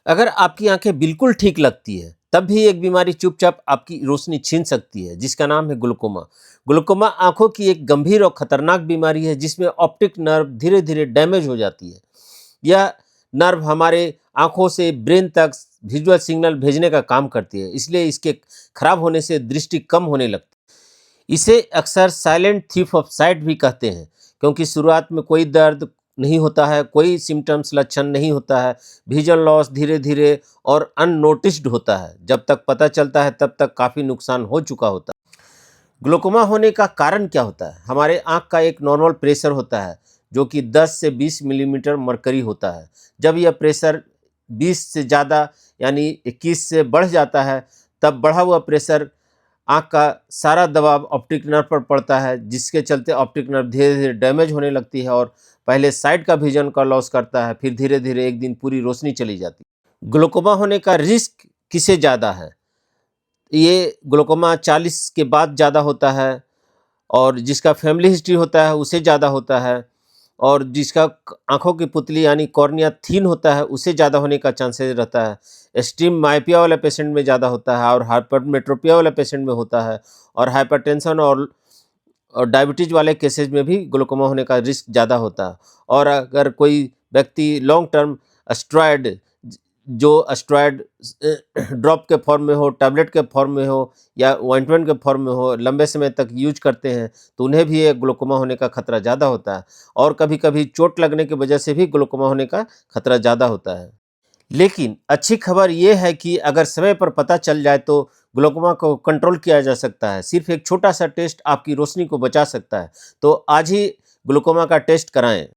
अगर आपकी आंखें बिल्कुल ठीक लगती है, तब भी एक बीमारी चुपचाप आपकी रोशनी छीन सकती है, जिसका नाम है ग्लूकोमा। ग्लूकोमा आंखों की एक गंभीर और खतरनाक बीमारी है, जिसमें ऑप्टिक नर्व धीरे धीरे डैमेज हो जाती है। यह नर्व हमारे आंखों से ब्रेन तक विजुअल सिग्नल भेजने का काम करती है, इसलिए इसके खराब होने से दृष्टि कम होने लगती है। इसे अक्सर साइलेंट थीफ ऑफ साइट भी कहते हैं, क्योंकि शुरुआत में कोई दर्द नहीं होता है, कोई सिम्टम्स लक्षण नहीं होता है। विजन लॉस धीरे धीरे और अननोटिस्ड होता है। जब तक पता चलता है तब तक काफ़ी नुकसान हो चुका होता है। ग्लूकोमा होने का कारण क्या होता है? हमारे आँख का एक नॉर्मल प्रेशर होता है, जो कि 10 से 20 मिलीमीटर मरकरी होता है। जब यह प्रेशर 20 से ज़्यादा यानी 21 से बढ़ जाता है, तब बढ़ा हुआ प्रेशर आँख का सारा दबाव ऑप्टिक नर्व पर पड़ता है, जिसके चलते ऑप्टिक नर्व धीरे-धीरे डैमेज होने लगती है और पहले साइड का विज़न का लॉस करता है, फिर धीरे-धीरे एक दिन पूरी रोशनी चली जाती है। ग्लूकोमा होने का रिस्क किसे ज़्यादा है? ये ग्लूकोमा 40 के बाद ज़्यादा होता है, और जिसका फैमिली हिस्ट्री होता है उसे ज़्यादा होता है, और जिसका आँखों की पुतली यानी कॉर्निया थिन होता है उसे ज़्यादा होने का चांसेस रहता है। एक्सट्रीम मायोपिया वाले पेशेंट में ज़्यादा होता है, और हाइपरमेट्रोपिया वाले पेशेंट में होता है, और हाइपरटेंशन और डायबिटीज़ वाले केसेज़ में भी ग्लूकोमा होने का रिस्क ज़्यादा होता है। और अगर कोई व्यक्ति लॉन्ग टर्म स्टेरॉयड जो स्टेरॉयड ड्रॉप के फॉर्म में हो, टैबलेट के फॉर्म में हो, या ऑइंटमेंट के फॉर्म में हो, लंबे समय तक यूज करते हैं, तो उन्हें भी ये ग्लूकोमा होने का खतरा ज़्यादा होता है। और कभी-कभी चोट लगने की वजह से भी ग्लूकोमा होने का खतरा ज़्यादा होता है। लेकिन अच्छी खबर ये है कि अगर समय पर पता चल जाए तो ग्लूकोमा को कंट्रोल किया जा सकता है। सिर्फ एक छोटा-सा टेस्ट आपकी रोशनी को बचा सकता है। तो आज ही ग्लूकोमा का टेस्ट कराएँ।